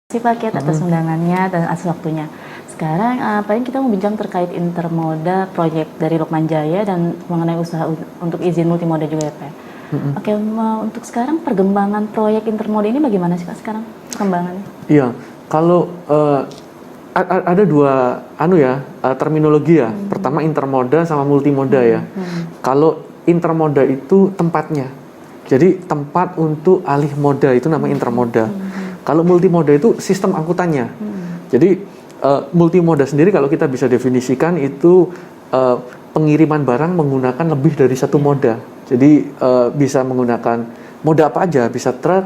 Terima kasih Pak Kiat atas undangannya dan atas waktunya. Sekarang paling kita mau bincang terkait intermoda proyek dari Lukman Jaya dan mengenai usaha untuk izin multimoda juga ya Pak. Oke, untuk sekarang perkembangan proyek intermoda ini bagaimana sih Pak sekarang perkembangannya? Iya, kalau ada dua terminologi ya. Pertama intermoda sama multimoda ya. Kalau intermoda itu tempatnya. Jadi tempat untuk alih moda itu namanya intermoda. Kalau multimoda itu sistem angkutannya. Jadi multimoda sendiri kalau kita bisa definisikan itu pengiriman barang menggunakan lebih dari satu moda. Jadi bisa menggunakan moda apa aja, bisa truk,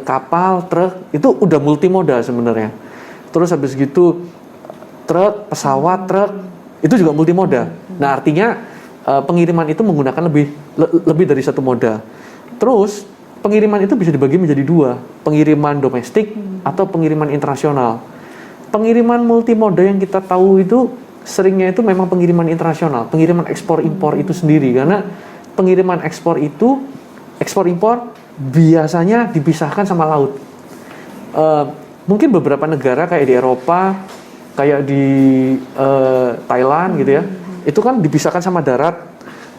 kapal, truk, itu udah multimoda sebenarnya. Terus habis gitu truk, pesawat, truk, itu juga multimoda. Nah artinya pengiriman itu menggunakan lebih dari satu moda. Terus pengiriman itu bisa dibagi menjadi dua, pengiriman domestik atau pengiriman internasional. Pengiriman multimoda yang kita tahu itu seringnya itu memang pengiriman internasional, pengiriman ekspor-impor itu sendiri. Karena pengiriman ekspor-impor biasanya dipisahkan sama laut. Mungkin beberapa negara kayak di Eropa, kayak di Thailand gitu ya, itu kan dipisahkan sama darat.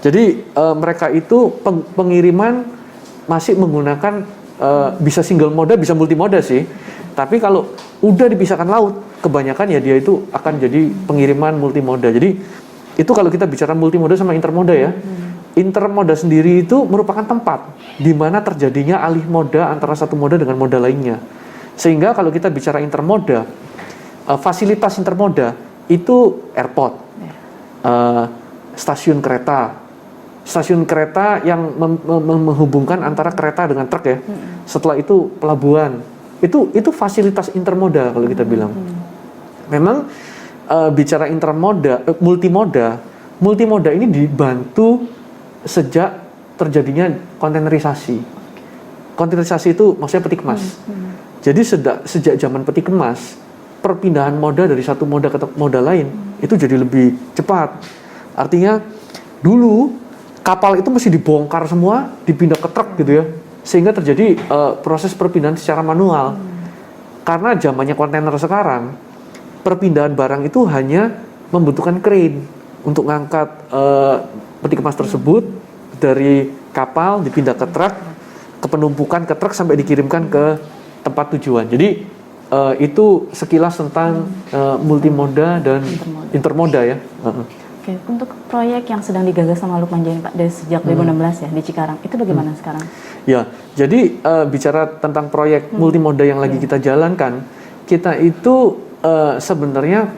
Jadi mereka itu pengiriman masih menggunakan bisa single moda, bisa multimoda sih. Tapi kalau udah dipisahkan laut, kebanyakan ya dia itu akan jadi pengiriman multimoda. Jadi itu kalau kita bicara multimoda sama intermoda ya. Intermoda sendiri itu merupakan tempat di mana terjadinya alih moda antara satu moda dengan moda lainnya. Sehingga kalau kita bicara intermoda, fasilitas intermoda itu airport, stasiun kereta yang menghubungkan antara kereta dengan truk ya. Setelah itu pelabuhan. Itu fasilitas intermoda kalau kita bilang. Memang bicara multimoda ini dibantu sejak terjadinya kontainerisasi. Kontainerisasi itu maksudnya peti kemas. Jadi sejak zaman peti kemas, perpindahan moda dari satu moda ke moda lain itu jadi lebih cepat. Artinya dulu kapal itu mesti dibongkar semua, dipindah ke truk gitu ya, sehingga terjadi proses perpindahan secara manual. Karena zamannya kontainer sekarang, perpindahan barang itu hanya membutuhkan crane untuk ngangkat peti kemas tersebut dari kapal dipindah ke truk, ke penumpukan ke truk sampai dikirimkan ke tempat tujuan. Jadi itu sekilas tentang multimoda dan intermoda ya. Oke, untuk proyek yang sedang digagas sama Lukman Jaya Pak dari sejak 2016 ya di Cikarang, itu bagaimana sekarang? Ya, jadi bicara tentang proyek multimoda yang lagi kita jalankan, kita itu sebenarnya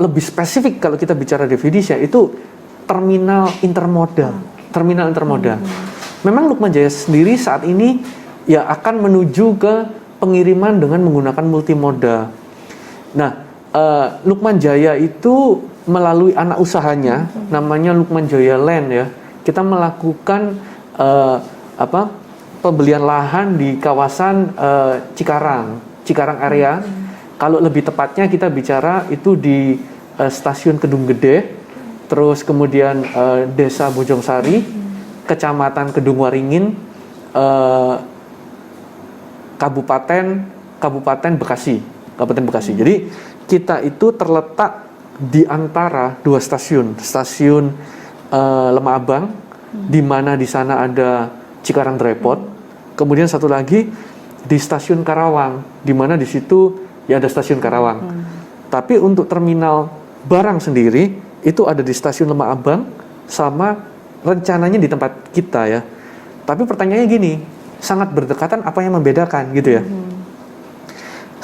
lebih spesifik kalau kita bicara definisi itu terminal intermoda. Terminal intermoda. Memang Lukman Jaya sendiri saat ini ya akan menuju ke pengiriman dengan menggunakan multimoda. Nah, Lukman Jaya itu melalui anak usahanya namanya Lukman Jaya Land ya, kita melakukan pembelian lahan di kawasan Cikarang area. Kalau lebih tepatnya kita bicara itu di stasiun Kedung Gede, terus kemudian Desa Bojongsari, Kecamatan Kedung Waringin, Kabupaten Bekasi. Jadi kita itu terletak di antara dua stasiun Lemah Abang, di mana di sana ada Cikarang Dryport, kemudian satu lagi di stasiun Karawang, di mana di situ ya ada stasiun Karawang. Tapi untuk terminal barang sendiri itu ada di stasiun Lemah Abang sama rencananya di tempat kita ya. Tapi pertanyaannya gini, sangat berdekatan, apa yang membedakan gitu ya?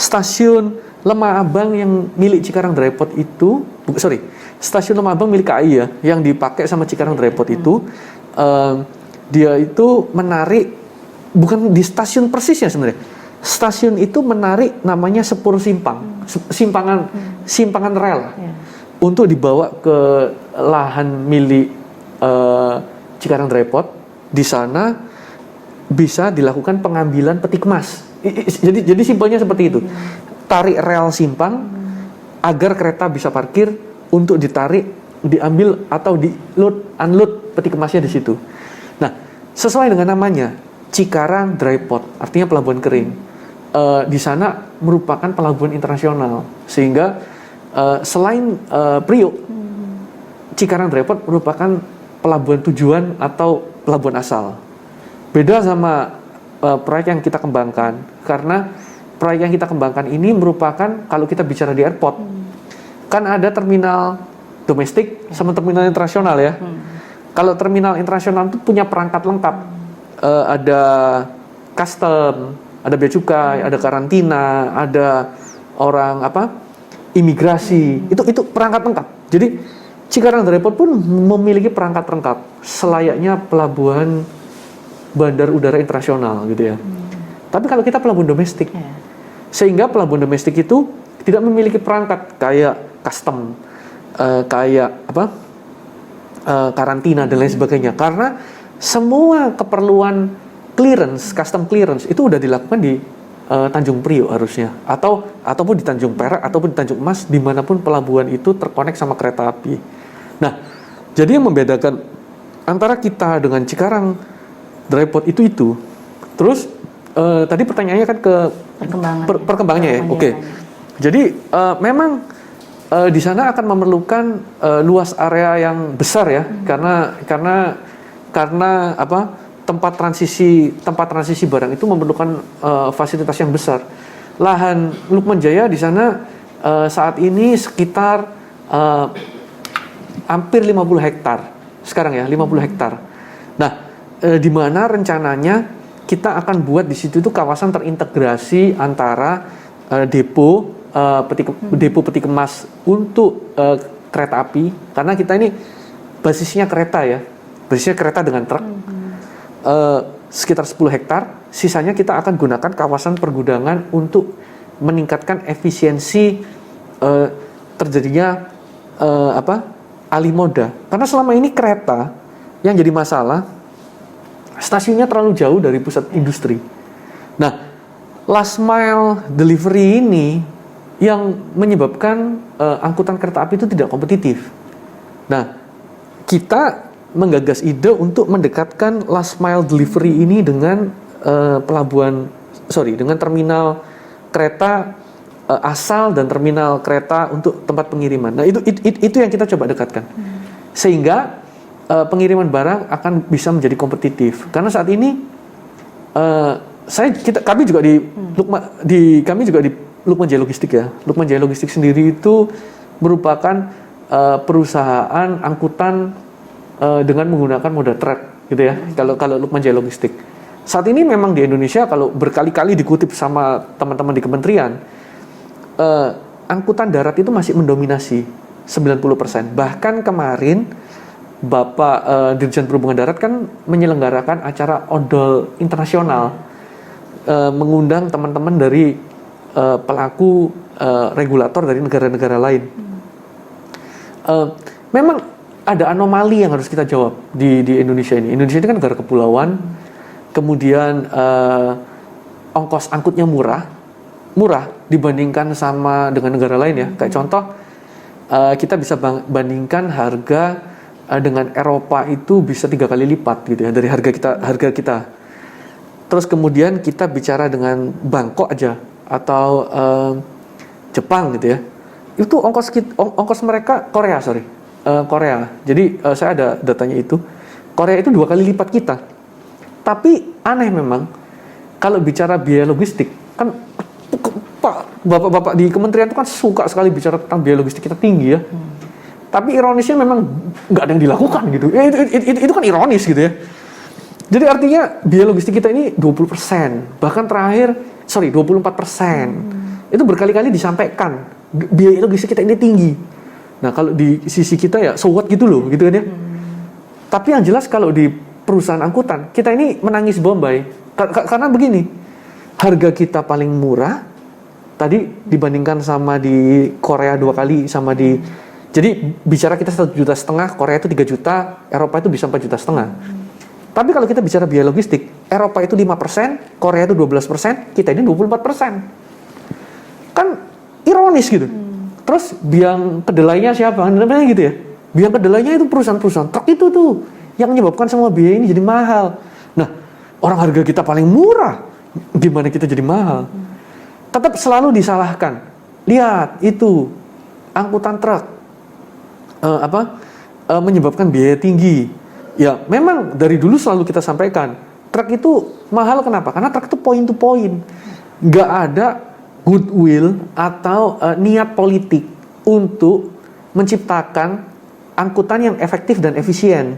Stasiun Lemah Abang yang milik Cikarang Dryport itu, stasiun Lemah Abang milik KAI ya, yang dipakai sama Cikarang Dryport itu, dia itu menarik, bukan di stasiun persisnya sebenarnya. Stasiun itu menarik namanya sepur simpangan rel, untuk dibawa ke lahan milik Cikarang Dryport. Di sana bisa dilakukan pengambilan peti kemas. Jadi simpelnya seperti itu. Tarik rel simpang agar kereta bisa parkir untuk ditarik, diambil atau di load unload peti kemasnya di situ. Nah, sesuai dengan namanya Cikarang Dryport, artinya pelabuhan kering. di sana merupakan pelabuhan internasional, sehingga selain Priok, Cikarang Dry Port merupakan pelabuhan tujuan atau pelabuhan asal. Beda sama proyek yang kita kembangkan, karena proyek yang kita kembangkan ini merupakan, kalau kita bicara di airport, kan ada terminal domestik sama terminal internasional ya. Kalau terminal internasional itu punya perangkat lengkap, ada custom, ada bea cukai, ada karantina, ada orang imigrasi, itu perangkat lengkap. Jadi Cikarang Dry Port pun memiliki perangkat lengkap selayaknya pelabuhan bandar udara internasional gitu ya. Tapi kalau kita pelabuhan domestik, sehingga pelabuhan domestik itu tidak memiliki perangkat kayak custom, kayak karantina dan lain sebagainya, karena semua keperluan clearance, custom clearance itu udah dilakukan di Tanjung Priok harusnya, ataupun di Tanjung Perak ataupun di Tanjung Mas, dimanapun pelabuhan itu terkonek sama kereta api. Nah, jadi yang membedakan antara kita dengan Cikarang Dry Port itu. Terus tadi pertanyaannya kan ke perkembangannya ya. Oke. Jadi memang di sana akan memerlukan luas area yang besar ya, karena tempat transisi barang itu memerlukan fasilitas yang besar. Lahan Lukman Jaya di sana saat ini sekitar hampir 50 hektar sekarang ya, 50 hektar. Nah, di mana rencananya kita akan buat di situ itu kawasan terintegrasi antara depo peti kemas untuk kereta api, karena kita ini basisnya kereta ya, basisnya kereta dengan truk. Sekitar 10 hektar, sisanya kita akan gunakan kawasan pergudangan untuk meningkatkan efisiensi terjadinya alih moda. Karena selama ini kereta yang jadi masalah, stasiunnya terlalu jauh dari pusat industri. Nah, last mile delivery ini yang menyebabkan angkutan kereta api itu tidak kompetitif. Nah, kita menggagas ide untuk mendekatkan last mile delivery ini dengan dengan terminal kereta asal dan terminal kereta untuk tempat pengiriman. Nah, itu yang kita coba dekatkan. Sehingga pengiriman barang akan bisa menjadi kompetitif. Karena saat ini kami juga di Lukman Jaya Logistik ya. Lukman Jaya Logistik sendiri itu merupakan perusahaan angkutan dengan menggunakan moda truk gitu ya. Kalau Lukman Jaya Logistik. Saat ini memang di Indonesia, kalau berkali-kali dikutip sama teman-teman di kementerian, angkutan darat itu masih mendominasi 90%. Bahkan kemarin Bapak Dirjen Perhubungan Darat kan menyelenggarakan acara odol internasional, mengundang teman-teman dari pelaku regulator dari negara-negara lain. Memang ada anomali yang harus kita jawab di Indonesia ini. Indonesia ini kan negara kepulauan, kemudian ongkos angkutnya murah dibandingkan sama dengan negara lain ya. Kayak contoh, kita bisa bandingkan harga dengan Eropa itu bisa 3 kali lipat gitu ya dari harga kita. Terus kemudian kita bicara dengan Bangkok aja atau Jepang gitu ya. Itu ongkos mereka Korea. Jadi saya ada datanya itu. Korea itu 2 kali lipat kita. Tapi aneh memang kalau bicara biaya logistik kan Bapak-bapak di kementerian itu kan suka sekali bicara tentang biaya logistik kita tinggi ya. Tapi ironisnya memang nggak ada yang dilakukan gitu. Itu kan ironis gitu ya. Jadi artinya biaya logistik kita ini 20%, bahkan 24%. Itu berkali-kali disampaikan biaya logistik kita ini tinggi. Nah, kalau di sisi kita ya so what gitu loh, gitu kan ya. Tapi yang jelas kalau di perusahaan angkutan, kita ini menangis bombay. Karena begini, harga kita paling murah tadi dibandingkan sama di Korea 2 kali sama di, jadi bicara kita 1,5 juta, Korea itu 3 juta, Eropa itu bisa 4,5 juta. Tapi kalau kita bicara biaya logistik, Eropa itu 5%, Korea itu 12%, kita ini 24%. Kan ironis gitu. Terus biang kedelainya siapa? Namanya gitu ya. Biang kedelainya itu perusahaan-perusahaan truk itu tuh yang menyebabkan semua biaya ini jadi mahal. Nah, orang harga kita paling murah, gimana kita jadi mahal? tetap selalu disalahkan. Lihat itu angkutan truk menyebabkan biaya tinggi. Ya memang dari dulu selalu kita sampaikan truk itu mahal. Kenapa? Karena truk itu point to point, nggak ada goodwill atau niat politik untuk menciptakan angkutan yang efektif dan efisien.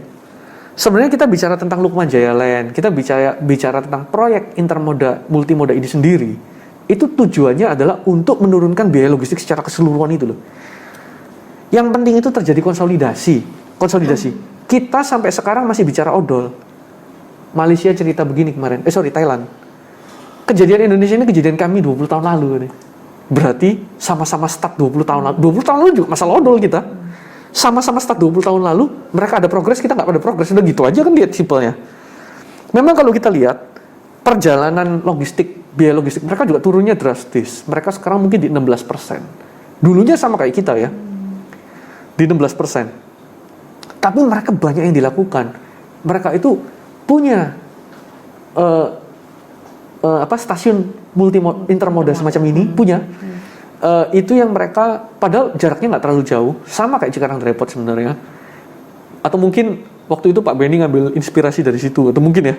Sebenarnya kita bicara tentang Lukman Jaya Land, kita bicara tentang proyek intermoda multimoda ini sendiri, itu tujuannya adalah untuk menurunkan biaya logistik secara keseluruhan itu loh. Yang penting itu terjadi konsolidasi. Kita sampai sekarang masih bicara odol. Malaysia cerita begini kemarin, Thailand. Kejadian Indonesia ini kejadian kami 20 tahun lalu nih. Berarti sama-sama start 20 tahun lalu. 20 tahun lalu juga masalah odol kita. Sama-sama start 20 tahun lalu, mereka ada progres, kita nggak pada progres. Udah gitu aja kan lihat simpelnya. Memang kalau kita lihat perjalanan logistik, biaya logistik mereka juga turunnya drastis. Mereka sekarang mungkin di 16%. Dulunya sama kayak kita ya, di 16%. Tapi mereka banyak yang dilakukan. Mereka itu punya stasiun intermoda semacam ini, punya. Itu yang mereka, padahal jaraknya nggak terlalu jauh, sama kayak Cikarang Depot sebenarnya. Atau mungkin waktu itu Pak Benny ngambil inspirasi dari situ, atau mungkin ya.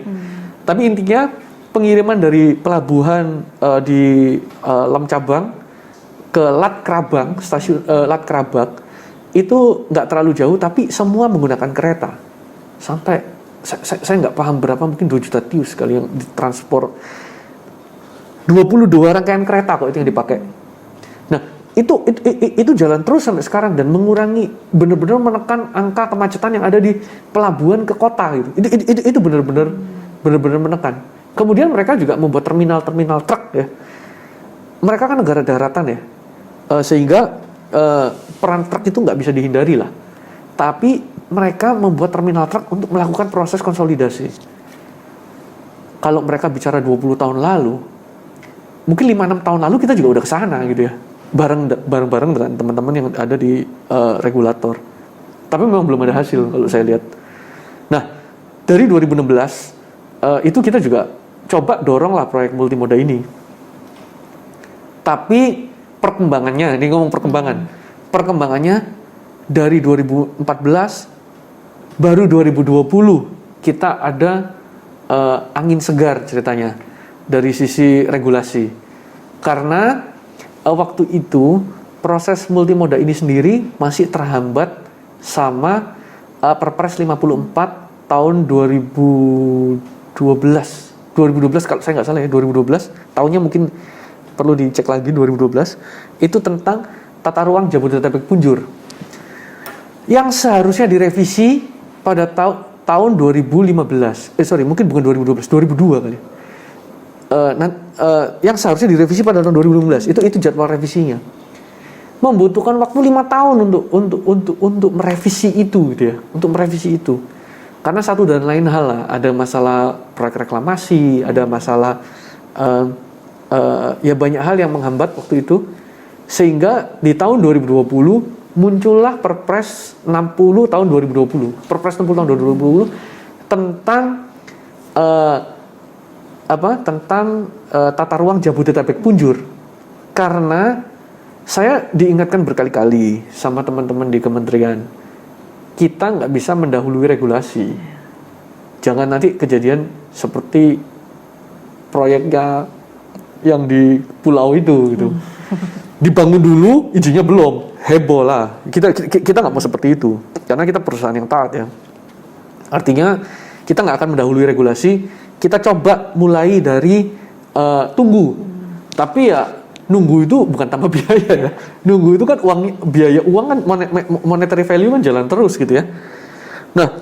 Tapi intinya pengiriman dari pelabuhan di Lem Cabang ke Lat Krabang, stasiun Lat Krabak, itu nggak terlalu jauh, tapi semua menggunakan kereta. Sampai saya nggak paham berapa, mungkin 2 juta TEU sekali yang ditransport. 22 rangkaian kereta kok itu yang dipakai. Nah, itu jalan terus sampai sekarang dan mengurangi, benar-benar menekan angka kemacetan yang ada di pelabuhan ke kota gitu. Itu benar-benar menekan. Kemudian mereka juga membuat terminal truk ya. Mereka kan negara daratan ya, sehingga peran truk itu nggak bisa dihindari lah. Tapi mereka membuat terminal truk untuk melakukan proses konsolidasi. Kalau mereka bicara 20 tahun lalu, mungkin 5-6 tahun lalu kita juga udah kesana gitu ya. Bareng-bareng dengan teman-teman yang ada di regulator. Tapi memang belum ada hasil kalau saya lihat. Nah, dari 2016 itu kita juga coba dorong lah proyek multimoda ini. Tapi perkembangannya, ini ngomong perkembangannya dari 2014 baru 2020 kita ada angin segar ceritanya dari sisi regulasi. Karena waktu itu proses multimoda ini sendiri masih terhambat sama Perpres 54 tahun 2012 kalau saya nggak salah ya, 2012 tahunnya mungkin perlu dicek lagi. 2012 itu tentang tata ruang Jabodetabek Punjur yang seharusnya direvisi pada tahun 2015. Mungkin bukan 2012, 2002 kali. Yang seharusnya direvisi pada tahun 2015. Itu jadwal revisinya. Membutuhkan waktu 5 tahun untuk merevisi itu gitu ya. Untuk merevisi itu. Karena satu dan lain hal lah, ada masalah proyek reklamasi, ada masalah ya banyak hal yang menghambat waktu itu. Sehingga di tahun 2020 muncullah Perpres 60 tahun 2020. Perpres 60 tahun 2020 tentang tata ruang Jabodetabek Punjur. Karena saya diingatkan berkali-kali sama teman-teman di kementerian, kita nggak bisa mendahului regulasi. Jangan nanti kejadian seperti proyeknya yang di pulau itu gitu. Dibangun dulu, izinnya belum, heboh lah. Kita nggak mau seperti itu, karena kita perusahaan yang taat ya. Artinya kita nggak akan mendahului regulasi. Kita coba mulai dari tunggu. Tapi ya nunggu itu bukan tanpa biaya ya. Nunggu itu kan biaya uang kan, monetary value kan jalan terus gitu ya. Nah,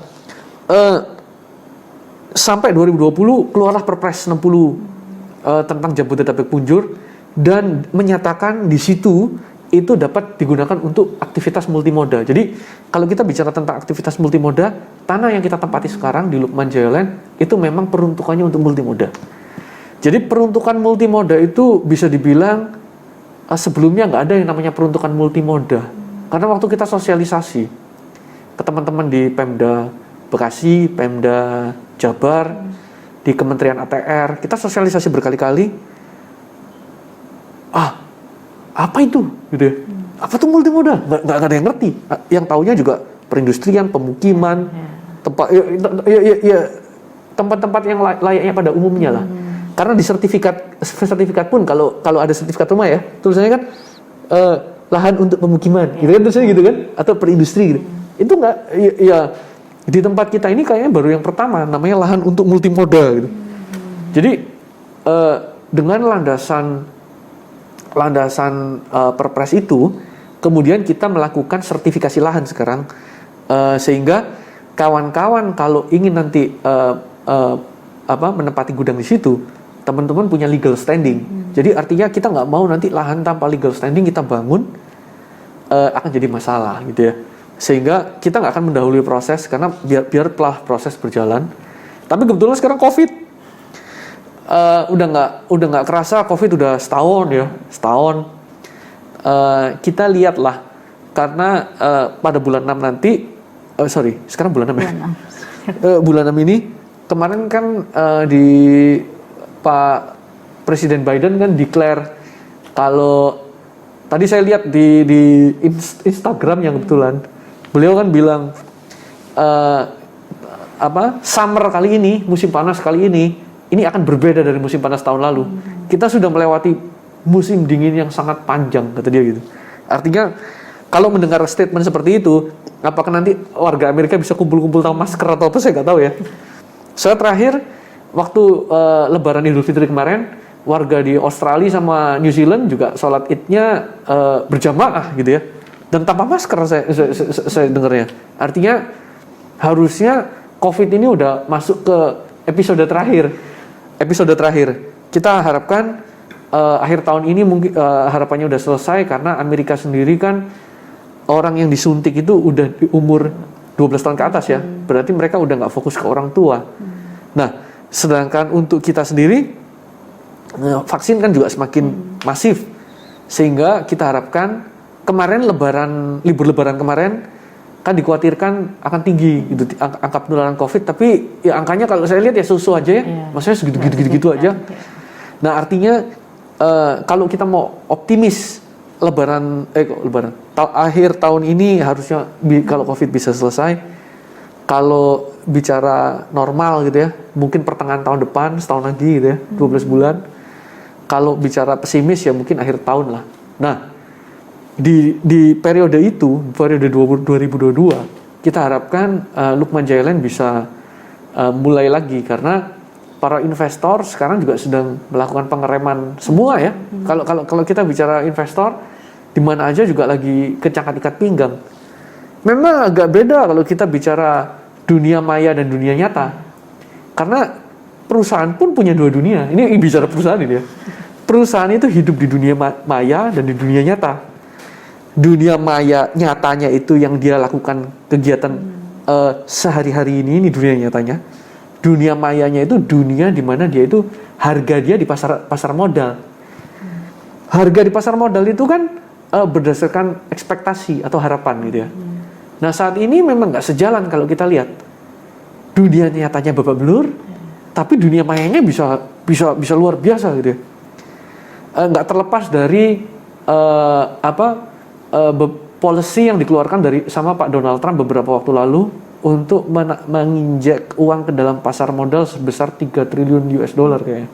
sampai 2020 keluarlah Perpres 60 tentang Jabodetabek Punjur dan menyatakan di situ itu dapat digunakan untuk aktivitas multimoda. Jadi kalau kita bicara tentang aktivitas multimoda, tanah yang kita tempati sekarang di Lukman Jaya Land itu memang peruntukannya untuk multimoda. Jadi peruntukan multimoda itu bisa dibilang sebelumnya nggak ada yang namanya peruntukan multimoda. Karena waktu kita sosialisasi ke teman-teman di Pemda Bekasi, Pemda Jabar, di Kementerian ATR, kita sosialisasi berkali-kali. apa itu gitu ya. Apa tuh multimodal? Nggak ada yang ngerti. Yang taunya juga perindustrian, pemukiman, tempat-tempat yang layaknya pada umumnya lah. Karena di sertifikat pun kalau ada sertifikat rumah ya, tulisannya kan lahan untuk pemukiman, gitu kan tulisannya gitu kan, atau perindustri gitu. Itu nggak ya di tempat kita ini kayaknya baru yang pertama namanya lahan untuk multimodal gitu. Jadi dengan landasan perpres itu, kemudian kita melakukan sertifikasi lahan sekarang, sehingga kawan-kawan kalau ingin nanti menempati gudang di situ, teman-teman punya legal standing. Jadi artinya kita nggak mau nanti lahan tanpa legal standing kita bangun akan jadi masalah gitu ya. Sehingga kita nggak akan mendahului proses karena biarlah proses berjalan. Tapi kebetulan sekarang COVID udah nggak kerasa, COVID udah setahun. Kita lihatlah karena pada bulan 6 nanti, sekarang bulan 6 ya. Bulan 6 ini kemarin kan di Pak Presiden Biden kan declare kalau tadi saya lihat di Instagram yang kebetulan beliau kan bilang summer kali ini, musim panas kali ini akan berbeda dari musim panas tahun lalu. Kita sudah melewati musim dingin yang sangat panjang, kata dia gitu. Artinya kalau mendengar statement seperti itu, apakah nanti warga Amerika bisa kumpul-kumpul tanpa masker atau apa, saya nggak tahu ya. Saya terakhir waktu Lebaran Idul Fitri kemarin, warga di Australia sama New Zealand juga sholat Idnya berjamaah gitu ya, dan tanpa masker saya dengarnya. Artinya harusnya COVID ini udah masuk ke episode terakhir. Kita harapkan akhir tahun ini mungkin harapannya udah selesai, karena Amerika sendiri kan orang yang disuntik itu udah di umur 12 tahun ke atas ya. Berarti mereka udah nggak fokus ke orang tua. Nah, sedangkan untuk kita sendiri vaksin kan juga semakin masif, sehingga kita harapkan kemarin libur lebaran kemarin kan dikhawatirkan akan tinggi gitu angka penularan COVID, tapi ya angkanya kalau saya lihat ya susu aja ya, maksudnya segitu aja. Nah artinya kalau kita mau optimis akhir tahun ini harusnya kalau COVID bisa selesai. Kalau bicara normal gitu ya, mungkin pertengahan tahun depan, setahun lagi gitu ya, 12 bulan. Kalau bicara pesimis ya mungkin akhir tahun lah. Nah, di periode itu, periode 2022, kita harapkan Lukman Jaya Land bisa mulai lagi, karena para investor sekarang juga sedang melakukan pengereman semua ya. Kalau kita bicara investor, di mana aja juga lagi kencang ikat pinggang. Memang agak beda kalau kita bicara dunia maya dan dunia nyata, karena perusahaan pun punya dua dunia. Ini bicara perusahaan ini ya. Perusahaan itu hidup di dunia maya dan di dunia nyata. Dunia maya nyatanya itu yang dia lakukan kegiatan sehari-hari ini dunia nyatanya. Dunia mayanya itu dunia di mana dia itu harga dia di pasar modal. Harga di pasar modal itu kan berdasarkan ekspektasi atau harapan gitu ya. Nah saat ini memang nggak sejalan kalau kita lihat. Dunia nyatanya babak belur, tapi dunia mayanya bisa luar biasa gitu ya. Nggak terlepas dari policy yang dikeluarkan sama Pak Donald Trump beberapa waktu lalu untuk menginjek uang ke dalam pasar modal sebesar 3 triliun US dollar kayaknya.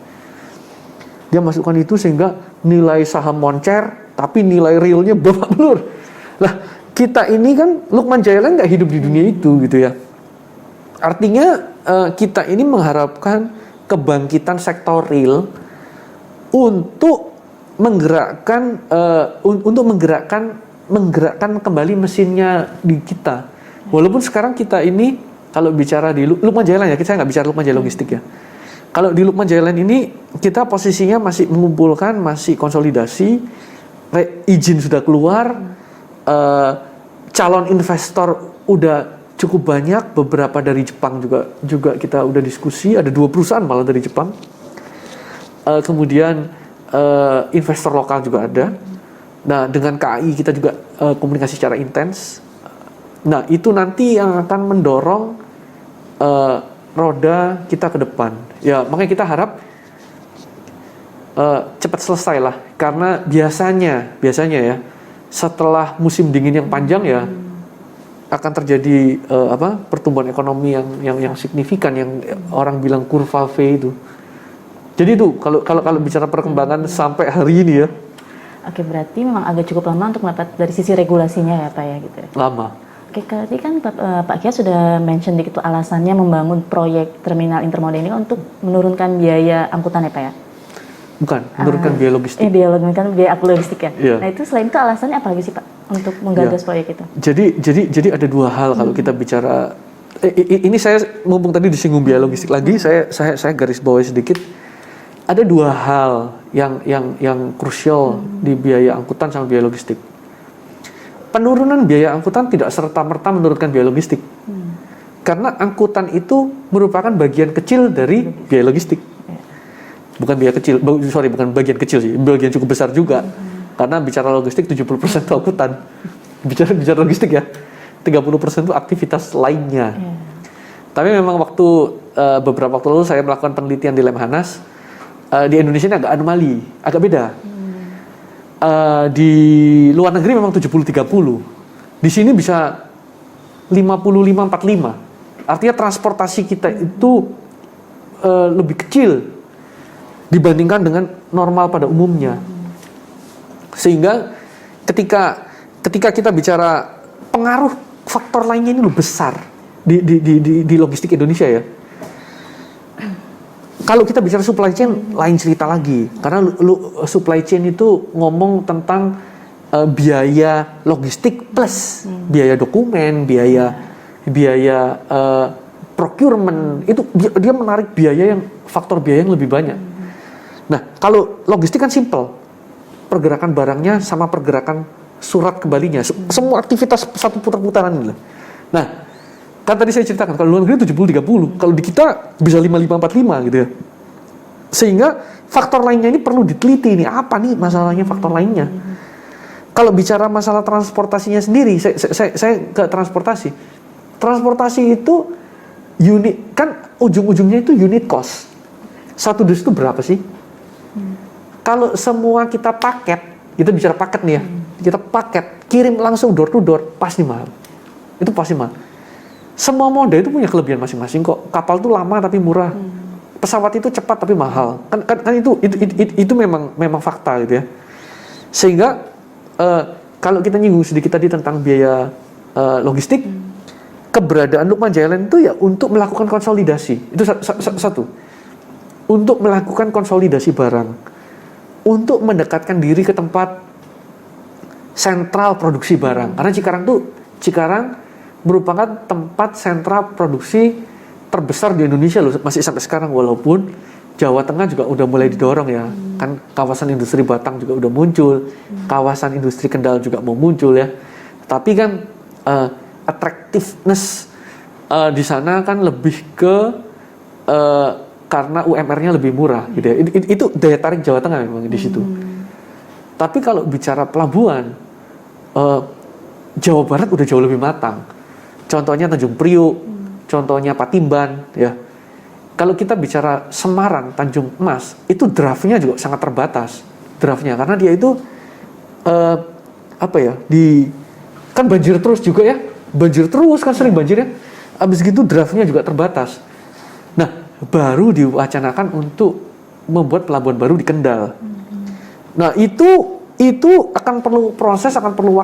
Dia masukkan itu sehingga nilai saham moncer, tapi nilai realnya babak belur. Lah, kita ini kan Lukman Jaya Land nggak hidup di dunia itu gitu ya. Artinya kita ini mengharapkan kebangkitan sektor real untuk menggerakkan kembali mesinnya di kita. Walaupun sekarang kita ini kalau bicara di Lukman Jaya Land ya, saya nggak bicara Lukman Jaya Logistik ya. Kalau di Lukman Jaya Land ini kita posisinya masih mengumpulkan, masih konsolidasi, izin sudah keluar, calon investor udah cukup banyak, beberapa dari Jepang juga kita udah diskusi, ada 2 perusahaan malah dari Jepang. Kemudian investor lokal juga ada. Nah, dengan KAI kita juga komunikasi secara intens. Nah, itu nanti yang akan mendorong roda kita ke depan. Ya, makanya kita harap cepat selesai lah, karena biasanya ya setelah musim dingin yang panjang ya akan terjadi pertumbuhan ekonomi yang signifikan, yang orang bilang kurva V itu. Jadi itu kalau bicara perkembangan sampai hari ini ya. Oke, berarti memang agak cukup lama untuk mendapat dari sisi regulasinya ya Pak ya gitu. Lama. Oke, tadi kan Pak Kia sudah mention dikit tuh alasannya membangun proyek terminal intermodal ini kan untuk menurunkan biaya angkutan ya Pak ya? Bukan, menurunkan biaya logistik. Biaya logistik ya. Yeah. Nah itu selain itu alasannya apa lagi sih Pak untuk menggagas proyek itu? Jadi ada dua hal kalau kita bicara. Ini saya mumpung tadi disinggung biaya logistik lagi, saya garis bawahi sedikit. Ada dua hal yang krusial di biaya angkutan sama biaya logistik. Penurunan biaya angkutan tidak serta-merta menurunkan biaya logistik. Karena angkutan itu merupakan bagian kecil dari biaya logistik. Bukan bukan bagian kecil sih, bagian cukup besar juga. Karena bicara logistik 70% itu angkutan. Bicara logistik ya, 30% itu aktivitas lainnya. Tapi memang beberapa waktu lalu saya melakukan penelitian di Lemhanas. Di Indonesia ini agak anomali, agak beda. Di luar negeri memang 70-30. Di sini bisa 55-45. Artinya transportasi kita itu lebih kecil dibandingkan dengan normal pada umumnya. Sehingga ketika kita bicara pengaruh faktor lainnya ini lebih besar di logistik Indonesia ya. Kalau kita bicara supply chain lain cerita lagi, karena supply chain itu ngomong tentang biaya logistik plus biaya dokumen, biaya procurement, itu dia menarik faktor biaya yang lebih banyak. Nah, kalau logistik kan simple, pergerakan barangnya sama pergerakan surat kembalinya, semua aktivitas satu putar-putaran ini. Nah, kan tadi saya ceritakan kalau luar negeri 70-30, kalau di kita bisa 55-45 gitu ya. Sehingga faktor lainnya ini perlu diteliti, ini apa nih masalahnya faktor lainnya. Kalau bicara masalah transportasinya sendiri, saya ke transportasi. Transportasi itu unit, kan ujung-ujungnya itu unit cost. Satu dus itu berapa sih? Kalau semua kita paket, kita bicara paket nih ya, kita paket, kirim langsung door to door, pasti mahal. Itu pasti mahal. Semua moda itu punya kelebihan masing-masing kok. Kapal tuh lama tapi murah. Pesawat itu cepat tapi mahal. Kan itu memang fakta gitu ya. Sehingga kalau kita nyinggung sedikit tadi tentang biaya logistik, keberadaan Lukman Jaya Land itu ya untuk melakukan konsolidasi. Itu satu. Untuk melakukan konsolidasi barang. Untuk mendekatkan diri ke tempat sentral produksi barang. Karena Cikarang merupakan tempat sentral produksi terbesar di Indonesia loh, masih sampai sekarang, walaupun Jawa Tengah juga udah mulai didorong ya. Kan kawasan industri Batang juga udah muncul, kawasan industri Kendal juga mau muncul ya. Tapi kan attractiveness di sana kan lebih ke karena UMR-nya lebih murah gitu ya. Itu daya tarik Jawa Tengah memang di situ. Tapi kalau bicara pelabuhan, Jawa Barat udah jauh lebih matang. Contohnya Tanjung Priuk, contohnya Patimban, ya. Kalau kita bicara Semarang, Tanjung Emas, itu draftnya juga sangat terbatas, draftnya, karena dia itu kan banjir terus juga ya, banjir terus kan sering banjir ya. Abis gitu draftnya juga terbatas. Nah, baru diwacanakan untuk membuat pelabuhan baru di Kendal. Nah, itu akan perlu proses, akan perlu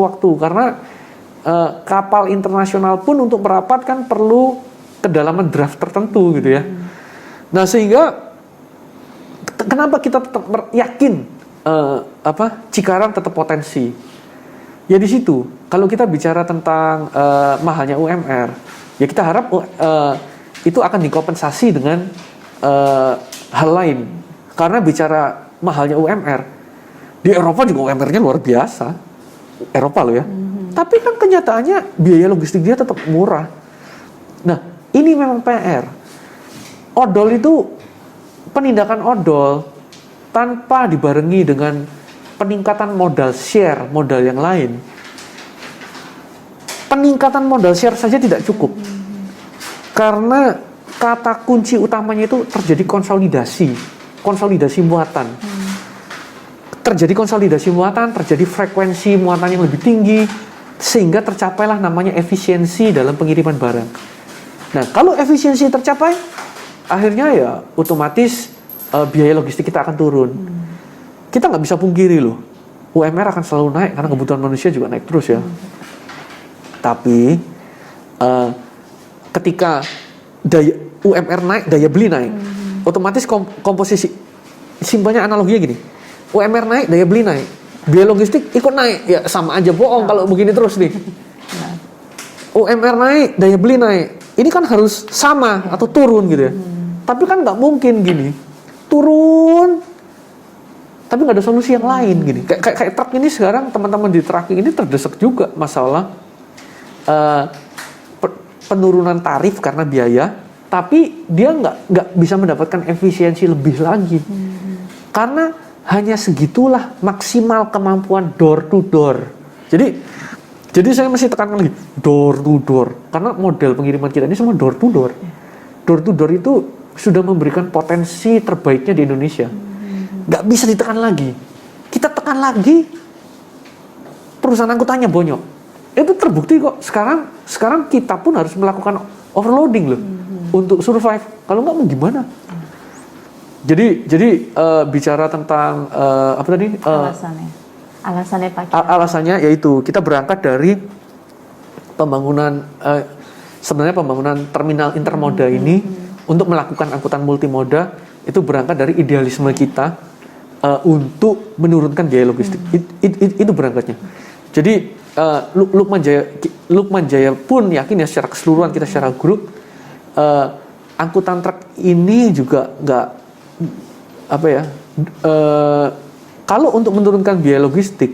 waktu karena kapal internasional pun untuk merapat kan perlu kedalaman draft tertentu gitu ya. Nah, sehingga kenapa kita tetap yakin Cikarang tetap potensi? Ya di situ. Kalau kita bicara tentang mahalnya UMR, ya kita harap itu akan dikompensasi dengan hal lain. Karena bicara mahalnya UMR, di Eropa juga UMR-nya luar biasa. Eropa loh ya. Tapi kan kenyataannya biaya logistik dia tetap murah. Nah, ini memang PR. Odol itu, penindakan odol tanpa dibarengi dengan peningkatan modal share, modal yang lain. Peningkatan modal share saja tidak cukup. Karena kata kunci utamanya itu terjadi konsolidasi. konsolidasi muatan. Terjadi konsolidasi muatan, terjadi frekuensi muatan yang lebih tinggi, sehingga tercapailah namanya efisiensi dalam pengiriman barang. Nah, kalau efisiensi tercapai, akhirnya ya otomatis biaya logistik kita akan turun. Kita nggak bisa pungkiri loh, UMR akan selalu naik karena kebutuhan manusia juga naik terus ya. Tapi ketika UMR naik, daya beli naik, otomatis komposisi, simpelnya analoginya gini, UMR naik, daya beli naik, biaya logistik ikut naik, ya sama aja bohong kalau begini terus nih. UMR naik, daya beli naik, ini kan harus sama atau turun gitu ya. Tapi kan nggak mungkin gini, turun, tapi nggak ada solusi yang lain gini. Kayak truk ini sekarang teman-teman di trucking ini terdesak juga masalah penurunan tarif karena biaya, tapi dia nggak bisa mendapatkan efisiensi lebih lagi karena hanya segitulah maksimal kemampuan door to door. Jadi saya masih tekankan lagi door to door karena model pengiriman kita ini semua door to door. Door to door itu sudah memberikan potensi terbaiknya di Indonesia. Nggak bisa ditekan lagi. Kita tekan lagi, perusahaan angkutannya bonyok. Itu terbukti kok. Sekarang kita pun harus melakukan overloading loh untuk survive. Kalau nggak mau gimana? Jadi bicara tentang apa tadi? Alasannya Pak. Alasannya yaitu kita berangkat dari pembangunan sebenarnya pembangunan terminal intermoda ini untuk melakukan angkutan multimoda itu berangkat dari idealisme kita untuk menurunkan biaya logistik. Itu berangkatnya. Jadi Lukman Jaya pun yakin ya secara keseluruhan kita secara grup angkutan truk ini juga nggak apa ya kalau untuk menurunkan biaya logistik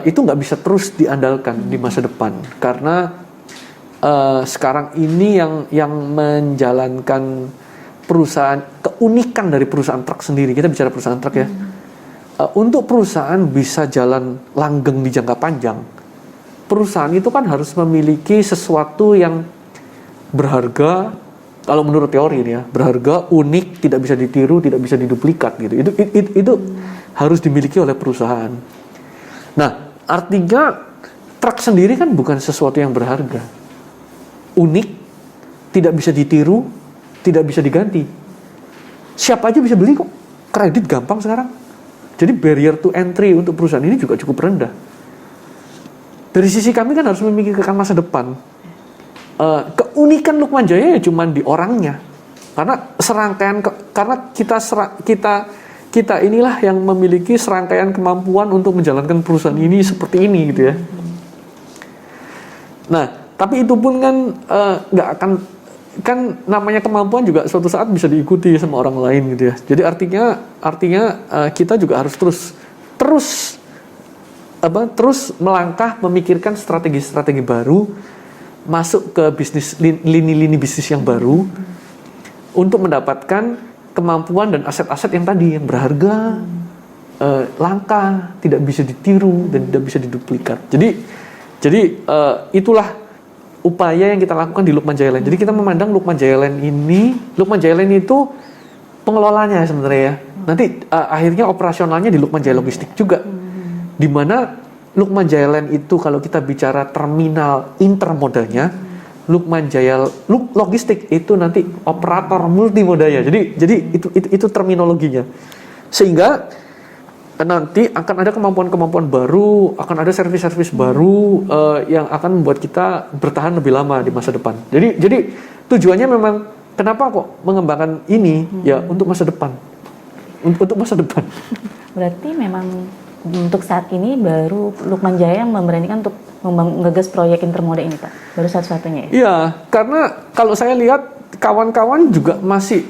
itu nggak bisa terus diandalkan di masa depan karena sekarang ini yang menjalankan perusahaan, keunikan dari perusahaan truk sendiri, kita bicara perusahaan truk ya, untuk perusahaan bisa jalan langgeng di jangka panjang, perusahaan itu kan harus memiliki sesuatu yang berharga, kalau menurut teori ini ya, berharga, unik, tidak bisa ditiru, tidak bisa diduplikat gitu. Itu harus dimiliki oleh perusahaan. Nah, artinya truk sendiri kan bukan sesuatu yang berharga, unik, tidak bisa ditiru, tidak bisa diganti. Siapa aja bisa beli kok, kredit gampang sekarang. Jadi barrier to entry untuk perusahaan ini juga cukup rendah. Dari sisi kami kan harus memikirkan masa depan. Keunikan Lukman Jaya ya cuma di orangnya, karena serangkaian karena kita inilah yang memiliki serangkaian kemampuan untuk menjalankan perusahaan ini seperti ini gitu ya. Nah, tapi itu pun kan nggak akan, kan namanya kemampuan juga suatu saat bisa diikuti sama orang lain gitu ya. Jadi artinya kita juga harus terus melangkah memikirkan strategi-strategi baru, masuk ke bisnis lini-lini bisnis yang baru untuk mendapatkan kemampuan dan aset-aset yang tadi yang berharga, langka, tidak bisa ditiru dan tidak bisa diduplikat. Jadi itulah upaya yang kita lakukan di Lukman Jaya Land. Jadi kita memandang Lukman Jaya Land itu pengelolanya sebenarnya ya. Nanti akhirnya operasionalnya di Lukman Jaya Logistik juga. Di mana Lukman Jaya Land itu kalau kita bicara terminal intermodanya, Lukman Jaya Logistik itu nanti operator multimodanya. Jadi itu terminologinya. Sehingga nanti akan ada kemampuan-kemampuan baru, akan ada servis-servis baru yang akan membuat kita bertahan lebih lama di masa depan. Jadi tujuannya memang kenapa kok mengembangkan ini ya untuk masa depan. Untuk masa depan. Berarti memang untuk saat ini baru Lukman Jaya yang memberanikan untuk menggagas proyek intermoda ini Pak? Baru satu-satunya ya? Iya, karena kalau saya lihat kawan-kawan juga masih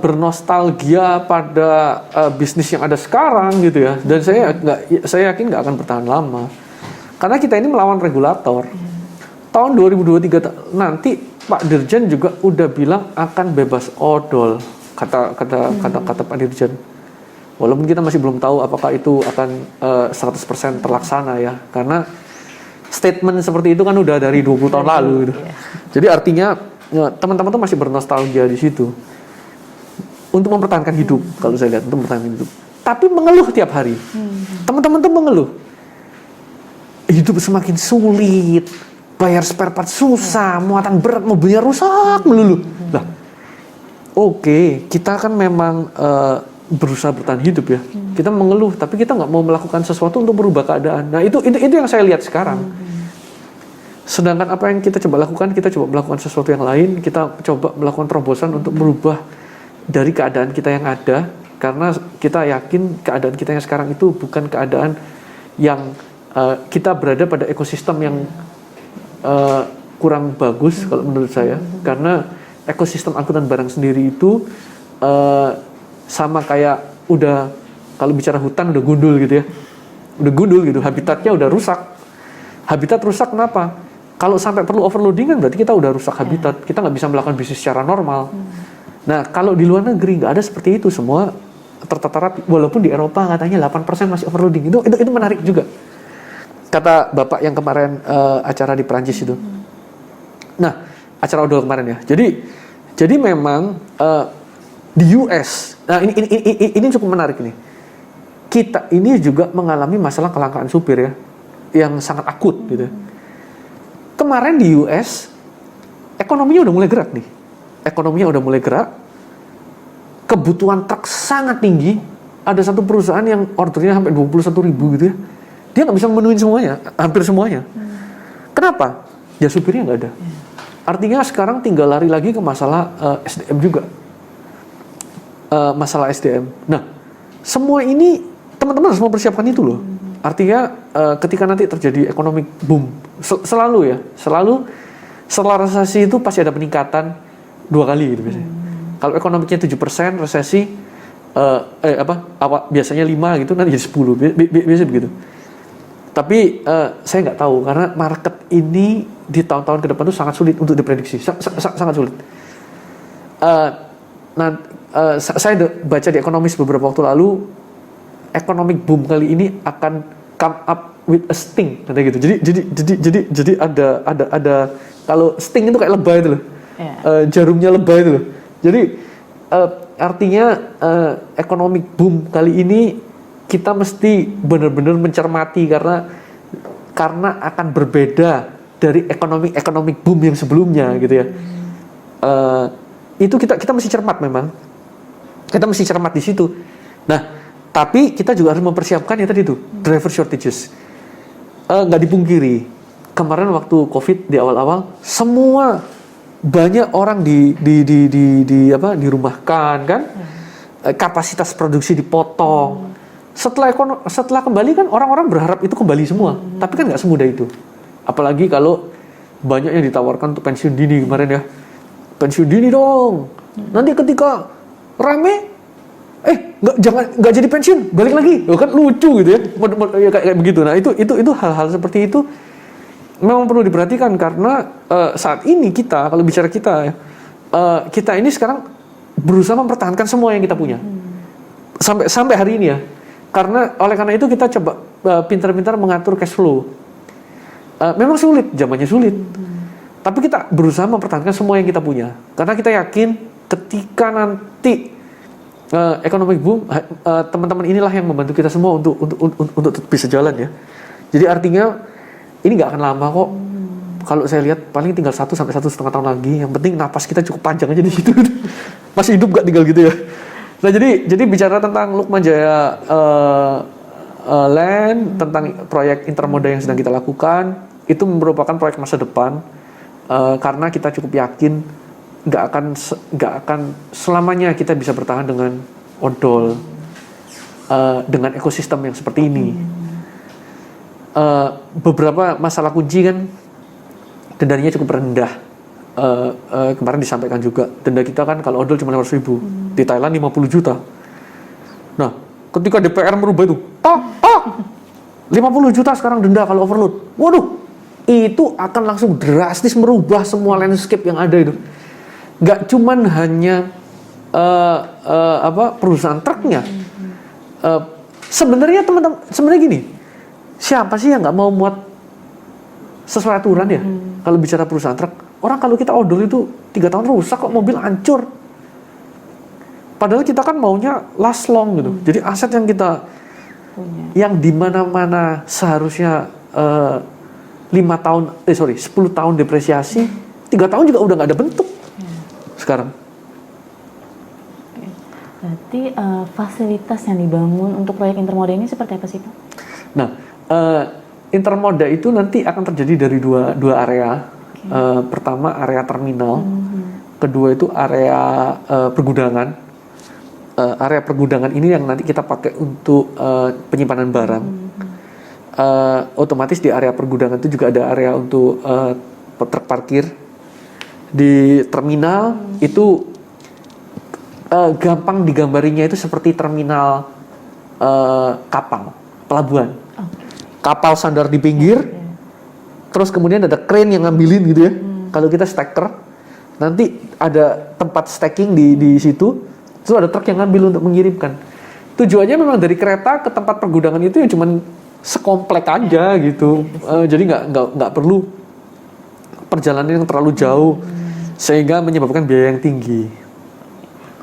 bernostalgia pada bisnis yang ada sekarang gitu ya. Dan saya yakin nggak akan bertahan lama. Karena kita ini melawan regulator. Tahun 2023 nanti Pak Dirjen juga udah bilang akan bebas odol, kata Pak Dirjen. Walaupun kita masih belum tahu apakah itu akan 100% terlaksana ya, karena statement seperti itu kan udah dari 20 tahun lalu gitu. Jadi artinya teman-teman tuh masih bernostalgia di situ. untuk mempertahankan hidup. Kalau saya lihat untuk mempertahankan hidup. Tapi mengeluh tiap hari. Teman-teman tuh mengeluh. Hidup semakin sulit, bayar spare part susah, muatan berat, mobilnya rusak melulu. Lah, oke, kita kan memang berusaha bertahan hidup ya. Kita mengeluh, tapi kita nggak mau melakukan sesuatu untuk merubah keadaan. Nah itu yang saya lihat sekarang. Sedangkan apa yang kita coba lakukan, kita coba melakukan sesuatu yang lain. Kita coba melakukan terobosan untuk merubah dari keadaan kita yang ada. Karena kita yakin keadaan kita yang sekarang itu bukan keadaan yang kita berada pada ekosistem yang kurang bagus kalau menurut saya. Karena ekosistem angkutan barang sendiri itu sama kayak udah, kalau bicara hutan udah gundul gitu ya. Udah gundul gitu, habitatnya udah rusak. Habitat rusak kenapa? Kalau sampai perlu overloading kan berarti kita udah rusak habitat. Kita nggak bisa melakukan bisnis secara normal. Nah kalau di luar negeri nggak ada seperti itu, semua tertata rapi. Walaupun di Eropa katanya 8% masih overloading. Itu menarik juga. Kata Bapak yang kemarin acara di Perancis itu. Nah, acara odol kemarin ya. Jadi memang di US, nah ini cukup menarik nih. Kita ini juga mengalami masalah kelangkaan supir ya, yang sangat akut gitu. Kemarin di US, ekonominya udah mulai gerak nih. Ekonominya udah mulai gerak. Kebutuhan truk sangat tinggi. Ada satu perusahaan yang ordernya sampai 21.000 gitu ya. Dia nggak bisa memenuhi semuanya, hampir semuanya. Kenapa? Ya supirnya nggak ada. Artinya sekarang tinggal lari lagi ke masalah SDM juga. Masalah SDM. Nah, semua ini teman-teman harus mempersiapkan itu loh. Artinya ketika nanti terjadi economic boom, selalu setelah resesi itu pasti ada peningkatan 2 kali gitu biasanya. Kalau ekonomiknya 7%, resesi biasanya 5 gitu, nanti jadi 10. Biasanya begitu. Tapi saya nggak tahu karena market ini di tahun-tahun ke depan itu sangat sulit untuk diprediksi, sangat sulit. Saya baca di Economist beberapa waktu lalu, economic boom kali ini akan come up with a sting, katanya gitu. Jadi ada kalau sting itu kayak lebah itu loh, jarumnya lebah itu loh. Jadi artinya economic boom kali ini kita mesti benar-benar mencermati karena akan berbeda dari economic boom yang sebelumnya gitu ya. Itu kita mesti cermat memang. Kita mesti cermat di situ. Nah, tapi kita juga harus mempersiapkan ya tadi itu driver shortages. Nggak dipungkiri. Kemarin waktu Covid di awal-awal semua banyak orang dirumahkan kan. Kapasitas produksi dipotong. Setelah kembali kan orang-orang berharap itu kembali semua, tapi kan nggak semudah itu. Apalagi kalau banyak yang ditawarkan untuk pensiun dini kemarin ya, pensiun dini dong. Nanti ketika rame, nggak jadi pensiun, balik lagi, kan lucu gitu ya, kayak begitu. Nah itu hal-hal seperti itu memang perlu diperhatikan karena saat ini kalau bicara kita ya, kita ini sekarang berusaha mempertahankan semua yang kita punya sampai hari ini ya. Oleh karena itu kita coba pintar-pintar mengatur cash flow. Memang sulit, zamannya sulit. Tapi kita berusaha mempertahankan semua yang kita punya. Karena kita yakin ketika nanti economic boom, teman-teman inilah yang membantu kita semua untuk bisa jalan ya. Jadi artinya ini nggak akan lama kok. Kalau saya lihat paling tinggal 1 sampai 1,5 tahun lagi. Yang penting napas kita cukup panjang aja di situ. Masih hidup nggak tinggal gitu ya. Nah jadi bicara tentang Lukman Jaya Land, tentang proyek intermoda yang sedang kita lakukan, itu merupakan proyek masa depan karena kita cukup yakin nggak akan selamanya kita bisa bertahan dengan odol dengan ekosistem yang seperti ini. Beberapa masalah kunci kan dendanya cukup rendah. Kemarin disampaikan juga denda kita kan kalau odol cuma 500.000, di Thailand 50 juta. Nah, ketika DPR merubah itu, 50 juta sekarang denda kalau overload. Waduh, itu akan langsung drastis merubah semua landscape yang ada itu. Gak cuman hanya perusahaan truknya. Sebenarnya teman-teman, sebenarnya gini, siapa sih yang nggak mau muat sesuai aturan ya? Kalau bicara perusahaan truk, orang kalau kita odol itu 3 tahun rusak kok, mobil hancur. Padahal kita kan maunya last long gitu. Jadi aset yang kita punya. yang di mana-mana seharusnya 10 tahun depresiasi, 3 tahun juga udah nggak ada bentuk sekarang. Oke. Berarti fasilitas yang dibangun untuk proyek intermoda ini seperti apa sih Pak? Nah, intermoda itu nanti akan terjadi dari dua area. Pertama area terminal, kedua itu area pergudangan. Area pergudangan ini yang nanti kita pakai untuk penyimpanan barang. Otomatis di area pergudangan itu juga ada area untuk truk parkir. Di terminal itu gampang digambarinya itu seperti terminal kapal, pelabuhan. Kapal sandar di pinggir, terus kemudian ada crane yang ngambilin gitu ya. Kalau kita stacker, nanti ada tempat stacking di situ. Terus ada truk yang ngambil untuk mengirimkan. Tujuannya memang dari kereta ke tempat pergudangan itu ya cuman sekomplek aja gitu. Jadi nggak perlu perjalanan yang terlalu jauh sehingga menyebabkan biaya yang tinggi.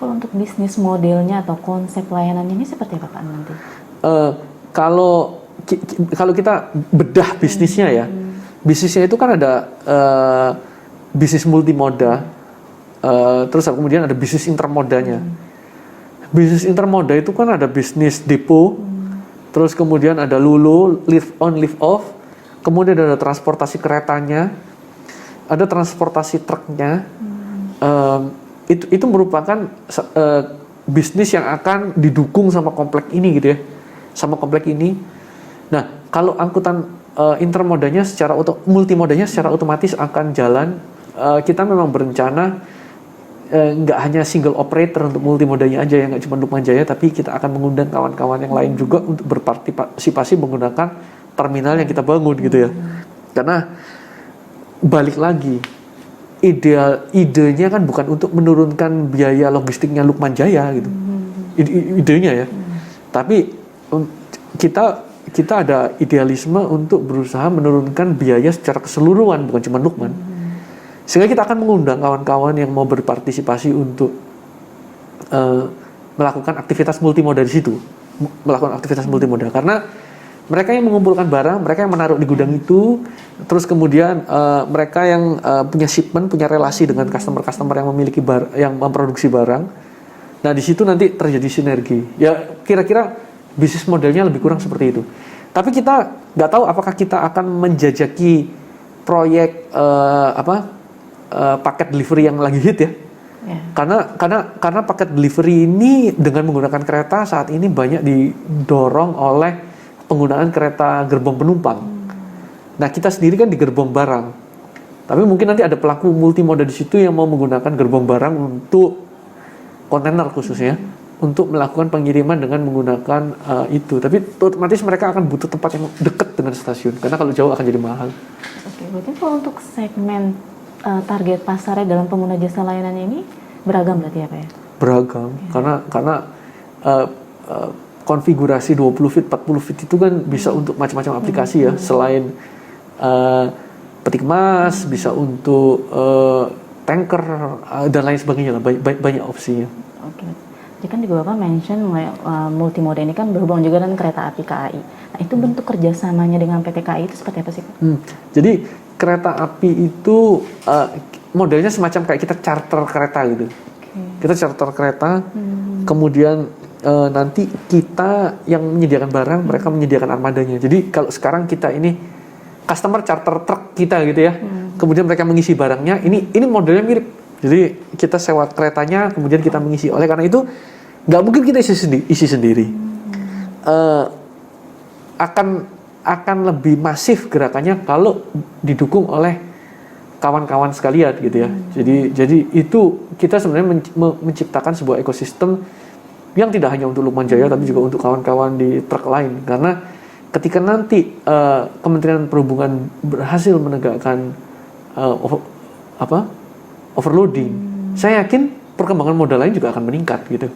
Kalau untuk bisnis modelnya atau konsep layanan ini seperti apa Pak nanti? Kalau kita bedah bisnisnya ya, bisnisnya itu kan ada bisnis multimoda, terus kemudian ada bisnis intermodanya. Bisnis intermoda itu kan ada bisnis depo, terus kemudian ada lulu, lift on, lift off, kemudian ada transportasi keretanya, ada transportasi truknya. Itu merupakan bisnis yang akan didukung sama komplek ini gitu ya, sama komplek ini. Nah, kalau angkutan intermodanya multimodanya secara otomatis akan jalan. Kita memang berencana nggak hanya single operator untuk multimodanya aja, yang nggak cuma Lukman Jaya, tapi kita akan mengundang kawan-kawan yang lain juga untuk berpartisipasi menggunakan terminal yang kita bangun gitu ya. Karena balik lagi, idenya kan bukan untuk menurunkan biaya logistiknya Lukman Jaya gitu, idenya ya. Tapi kita ada idealisme untuk berusaha menurunkan biaya secara keseluruhan, bukan cuma Lukman. Sehingga kita akan mengundang kawan-kawan yang mau berpartisipasi untuk melakukan aktivitas multimoda di situ, karena mereka yang mengumpulkan barang, mereka yang menaruh di gudang itu, terus kemudian mereka yang punya shipment, punya relasi dengan customer-customer yang memiliki yang memproduksi barang. Nah di situ nanti terjadi sinergi. Ya kira-kira bisnis modelnya lebih kurang seperti itu. Tapi kita nggak tahu apakah kita akan menjajaki proyek paket delivery yang lagi hit ya. Karena paket delivery ini dengan menggunakan kereta saat ini banyak didorong oleh penggunaan kereta gerbong penumpang. Nah kita sendiri kan di gerbong barang. Tapi mungkin nanti ada pelaku multimoda di situ yang mau menggunakan gerbong barang untuk kontainer khususnya, untuk melakukan pengiriman dengan menggunakan itu. Tapi otomatis mereka akan butuh tempat yang dekat dengan stasiun, karena kalau jauh akan jadi mahal. Oke, berarti kalau untuk segmen target pasarnya dalam pengguna jasa layanan ini beragam berarti ya Pak ya? Beragam, karena konfigurasi 20 feet, 40 feet itu kan bisa untuk macam-macam aplikasi ya, selain peti kemas, bisa untuk tanker dan lain sebagainya lah, banyak opsinya. Oke. Jadi kan juga Bapak mention multimoda ini kan berhubung juga dengan kereta api KAI. Nah itu bentuk kerjasamanya dengan PT KAI itu seperti apa sih Pak? Jadi kereta api itu modelnya semacam kayak kita charter kereta gitu. Kita charter kereta, kemudian nanti kita yang menyediakan barang, mereka menyediakan armadanya. Jadi kalau sekarang kita ini customer charter truk kita gitu ya, kemudian mereka mengisi barangnya, ini modelnya mirip. Jadi kita sewa keretanya, kemudian kita mengisi. Oleh karena itu nggak mungkin kita isi sendiri. Akan lebih masif gerakannya kalau didukung oleh kawan-kawan sekalian gitu ya. Jadi itu kita sebenarnya menciptakan sebuah ekosistem yang tidak hanya untuk Lukman Jaya tapi juga untuk kawan-kawan di truk lain. Karena ketika nanti Kementerian Perhubungan berhasil menegakkan overloading, saya yakin perkembangan moda lain juga akan meningkat gitu.